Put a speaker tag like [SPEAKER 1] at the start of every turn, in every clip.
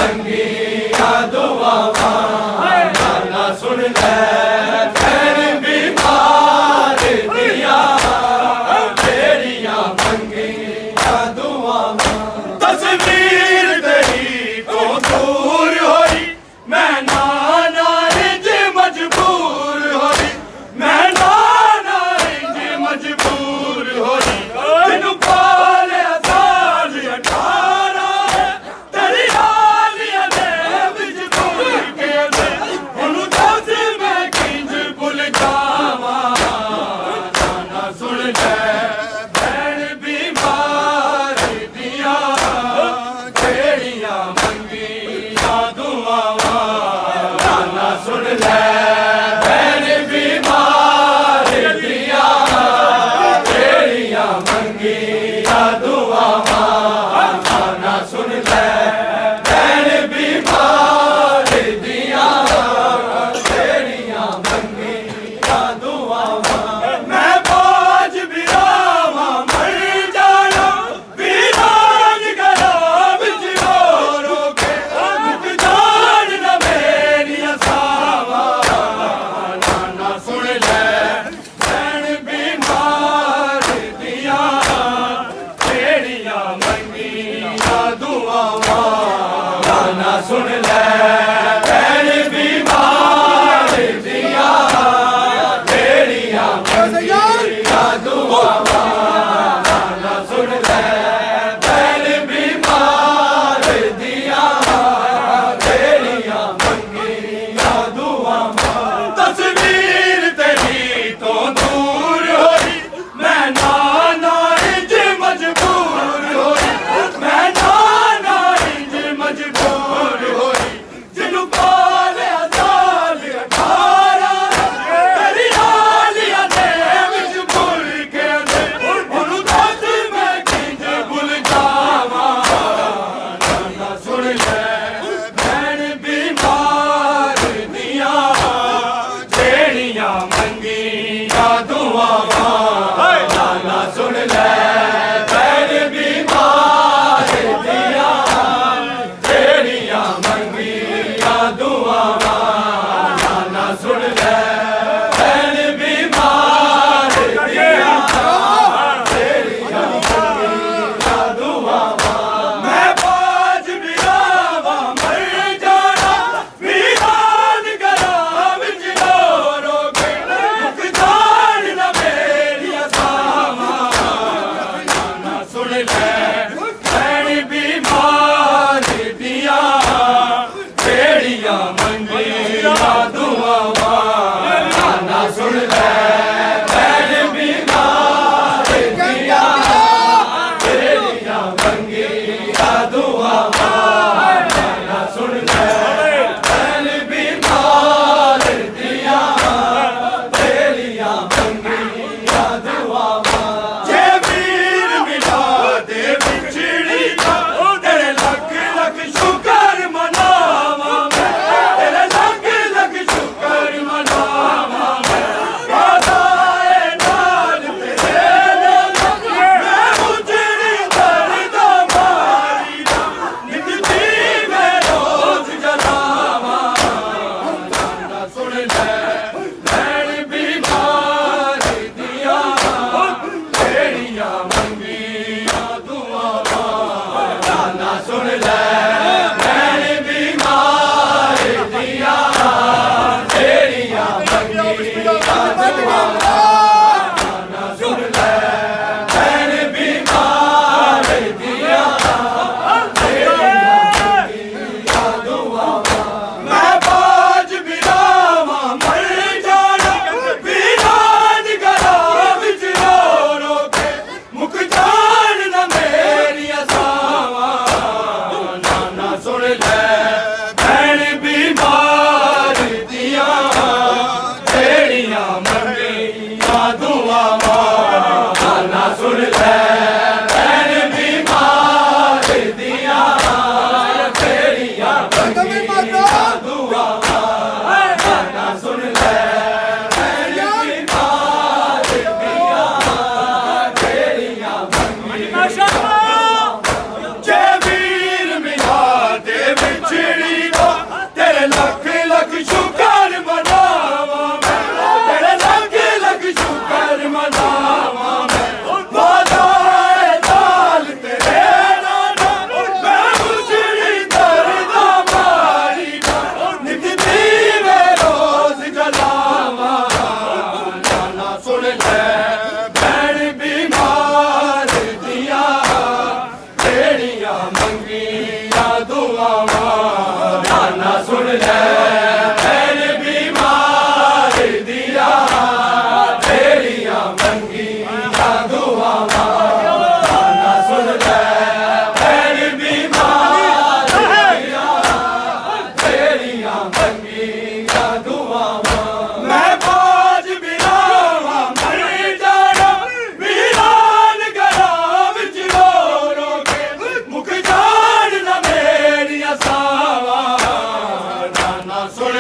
[SPEAKER 1] मंगी दुआ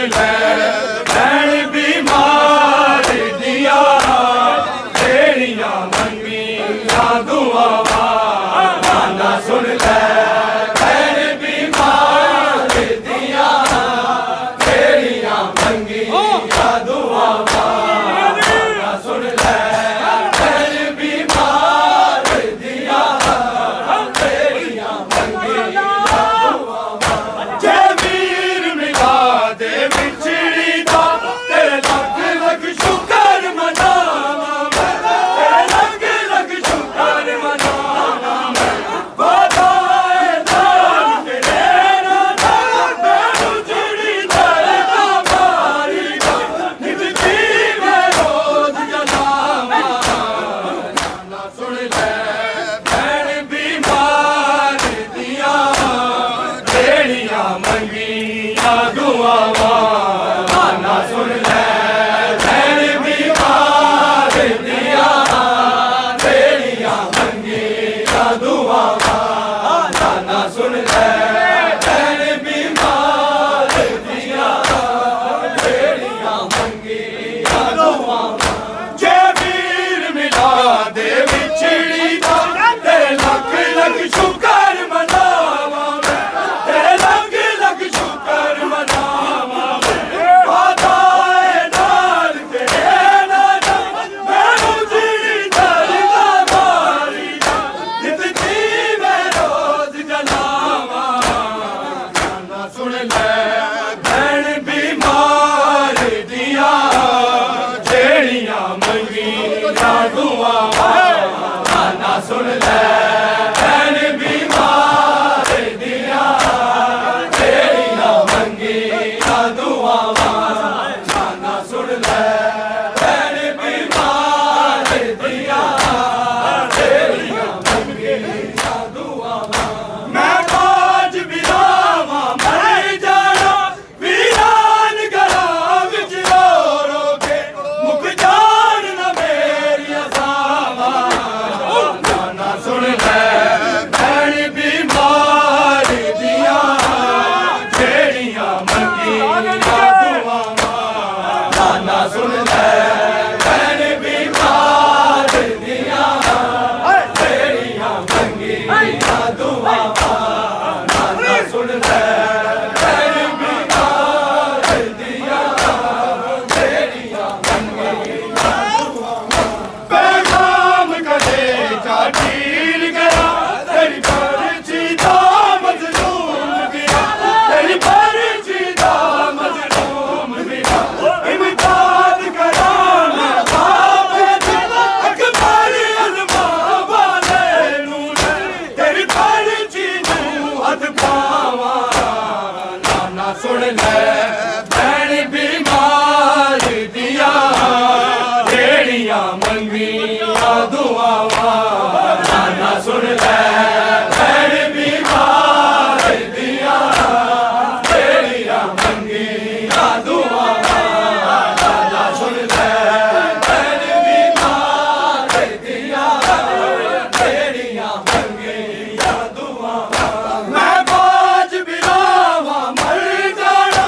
[SPEAKER 1] ਲੈ ਭੈਣ ਬਿਮਾਰ ਦੀਆਂ ਜਿਹੜੀਆਂ ਮੰਗੀਆਂ ਦੁਆਵਾਂ ਨਾ ਸੁਣ ਲੈ ਭੈਣ ਬਿਮਾਰ ਦੀਆਂ ਜਿਹੜੀਆਂ ਮੰਗੀਆਂ ਦੁਆਵਾਂ ਨਾ ਸੁਣ ਲੈ ਭੈਣ ਬਿਮਾਰ ਦੀਆਂ ਜਿਹੜੀਆਂ ਮੰਗੀਆਂ ਦੁਆਵਾਂ ਜੇ ਵੀਰ ਮਿਲਾ ਦੇ ਵਿਛੜੀ ਦਾ ਤੇਰੇ ਲੱਖ ਲੱਖ ਸ਼ੁਕਰ ਮਨਾਵਾਂ ਤੇਰੇ ਲੱਖ ਲੱਖ ਸ਼ੁਕਰ ਮਨਾਵਾਂ ਵਾਦਾਏ ਨਾਲ ਤੇਰੇ ਨਾਲ ਮੈਨੂੰ ਜਿਹੜੀ ਦਰਦਾ ਮਾਰੀ ਦਾ ਨਿਤ ਜੀਵੇ ਰੋਜ਼ ਜਲਾਵਾਂ ਨਾ ਸੁਣ ਲੈ ਭੈਣ ਬਿਮਾਰ ਦੀਆਂ ਜਿਹੜੀਆਂ ਮੰਗੀਆਂ ਦੁਆਵਾਂ ਨਾ ਸੁਣ ਲੈ ਭੈਣ ਬਿਮਾਰ ਦੀਆਂ ਜਿਹੜੀਆਂ ਮੰਗੀਆਂ ਦੁਆਵਾਂ ਨਾ ਸੁਣ ਲੈ ਭੈਣ ਬਿਮਾਰ ਦੀਆਂ ਜਿਹੜੀਆਂ ਮੰਗੀਆਂ ਦੁਆਵਾਂ ਜੇ ਵੀਰ ਮਿਲਾ ਦੇ ਵਿਛੜੀ ਦਾ ਤੇਰੇ ਲੱਖ ਲੱਖ ਸ਼ੁਕਰ ਮਨਾਵਾਂ ਤੇਰੇ ਲੱਖ ਲੱਖ ਸ਼ੁਕਰ ਮਨਾਵਾਂ ਵਾਦਾਏ ਨਾਲ ਤੇਰੇ ਨਾਲ ਮੈਨੂੰ ਜਿਹੜੀ ਦਰਦਾ ਮਾਰੀ ਦਾ ਨਿਤ ਜੀਵੇ ਰੋਜ਼ ਜਲਾਵਾਂ ਨਾ ਸੁਣ ਲੈ ਭੈਣ ਬਿਮਾਰ ਦੀਆਂ ਜਿਹੜੀਆਂ ਮੰਗੀਆਂ ਦੁਆਵਾਂ ਨਾ ਸੁਣ ਲੈ ਭੈਣ ਬਿਮਾਰ ਦੀਆਂ ਜਿਹੜੀਆਂ ਮੰਗੀਆਂ ਦੁਆਵਾਂ ਨਾ ਸੁਣ ਲੈ ਭੈਣ ਬਿਮਾਰ ਦੀਆਂ ਜਿਹੜੀਆਂ ਮੰਗੀਆਂ ਦੁਆਵਾਂ ਮੈਂ ਬਾਜ ਬਿਰਾਵਾਂ ਮਰ ਜਾਣਾ ਵੀਰਾਨ ਘਰਾਂ ਵਿੱਚ ਰੋ ਰੋ ਕੇ ਮੁੱਕ ਜਾਣ ਨਾ ਮੇਰੀਆਂ ਸਾਵਾਂ ਨਾ ਸੁਣ ਲੈ ਭੈਣ ਬਿਮਾਰ ਦੀਆਂ ਜਿਹੜੀਆਂ ਮੰਗੀਆਂ ਦੁਆਵਾਂ ਨਾ ਸੁਣ ਲੈ ਭੈਣ ਬਿਮਾਰ ਦੀਆਂ ਜਿਹੜੀਆਂ ਮੰਗੀਆਂ ਦੁਆਵਾਂ ਨਾ ਸੁਣ ਲੈ ਭੈਣ ਬਿਮਾਰ ਦੀਆਂ ਜਿਹੜੀਆਂ ਮੰਗੀਆਂ ਪੈਗਾਮ ਕਦੇ ਜਾ ਢੀਲ ਗਿਆ ਤੇਰੀ ਪਰਚੀ ਦਾ ਮਜ਼ਲੂਮ ਗਿਆ ਤੇਰੀ ਪਰਚੀ ਦਾ ਮਜ਼ਲੂਮ ਗਿਆ ਇਮਦਾਦ ਕਰਾਂ ਮੈਂ ਬਾਬੇ ਦੀ ਅਕਬਰ ਅਜ਼ਮਾ ਵਾਲੇ ਨੂੰ ਤੇਰੀ ਪਰਚੀ ਨੂੰ ਹੱਥ ਪਾਵਾਂ ਨਾ ਸੁਣ ਲੈ ਭੈਣ ਬਿਮਾਰ ਦੀਆਂ ਜਿਹੜੀਆਂ ਮੰਗੀਆਂ ਦੁਆਵਾਂ ਨਾ ਸੁਣ ਲੈ ਭੈਣ ਬਿਮਾਰ ਦੀਆਂ ਜਿਹੜੀਆਂ ਮੰਗੀਆਂ ਦੁਆਵਾਂ ਨਾ ਸੁਣ ਲੈ ਭੈਣ ਬਿਮਾਰ ਦੀਆਂ ਜਿਹੜੀਆਂ ਮੰਗੀਆਂ ਦੁਆਵਾਂ ਮੈਂ ਬਾਜ ਬਿਰਾਵਾਂ ਮਰ ਜਾਣਾ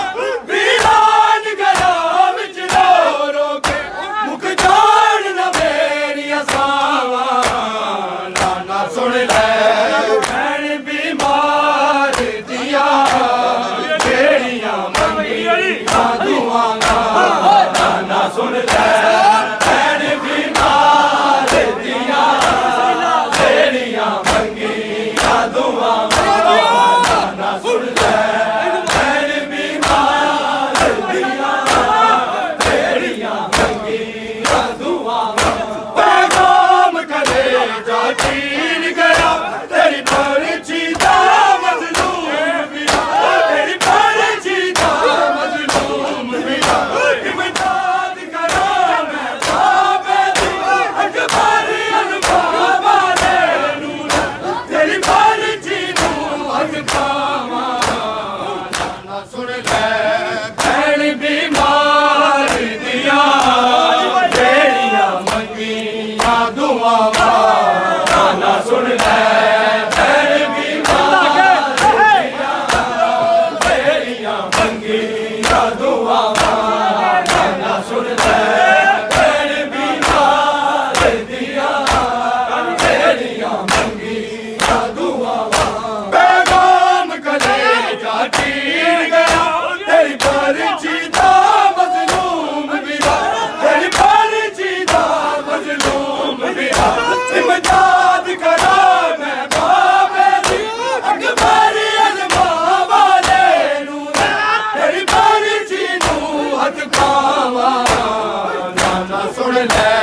[SPEAKER 1] ਵੀਰਾਨ ਘਰਾਂ ਵਿੱਚ ਰੋ ਰੋ ਕੇ ਮੁੱਕ ਜਾਣ ਨਾ ਮੇਰੀਆਂ ਸਾਵਾਂ ਨਾ ਸੁਣ ਲੈ ਭੈਣ ਬਿਮਾਰ ਦੀਆਂ ਜਿਹੜੀਆਂ ਮੰਗੀਆਂ ਦੁਆਵਾਂ ਨਾ ਸੁਣ ਲੈ ਭੈਣ ਬਿਮਾਰ ਦੀਆਂ ਜਿਹੜੀਆਂ ਮੰਗੀਆਂ ਦੁਆਵਾਂ ਨਾ ਸੁਣ ਲੈ ਭੈਣ ਬਿਮਾਰ ਦੀਆਂ ਜਿਹੜੀਆਂ ਮੰਗੀਆਂ ਦੁਆਵਾਂ ਪੈਗਾਮ ਕਦੇ ਜਾ ਢੀਲ ਗਿਆ ਤੇਰੀ ਪਰਚੀ ਦਾ ਮਜ਼ਲੂਮ ਗਿਆ ਤੇਰੀ ਪਰਚੀ ਦਾ ਮਜ਼ਲੂਮ ਗਿਆ ਇਮਦਾਦ ਕਰਾਂ ਮੈਂ ਬਾਬੇ ਦੀ ਅਕਬਰ ਅਜ਼ਮਾ ਵਾਲੇ ਨੂੰ ਤੇਰੀ ਪਰਚੀ ਨੂੰ ਹੱਥ ਪਾਵਾਂ ਨਾ ਸੁਣ ਲੈ ਭੈਣ ਬਿਮਾਰ ਦੀਆਂ ਜਿਹੜੀਆਂ ਮੰਗੀਆਂ ਦੁਆਵਾਂ ਨਾ ਸੁਣ ਲੈ ਭੈਣ ਬਿਮਾਰ ਦੀਆਂ ਜਿਹੜੀਆਂ ਮੰਗੀਆਂ दुआवां नाना सुन ले भैन बीमार दियां तेरियां मंगियां दुआवां पैगाम कलेजा चीर गया तेरी पर्ची दा मजलूम बिरा तेरी पर्ची दा मजलूम बिरा इमदाद करा मैं बाबे दी अकबर अजमा वाले नू तेरी पर्ची नू हथ पावां नाना सुन ले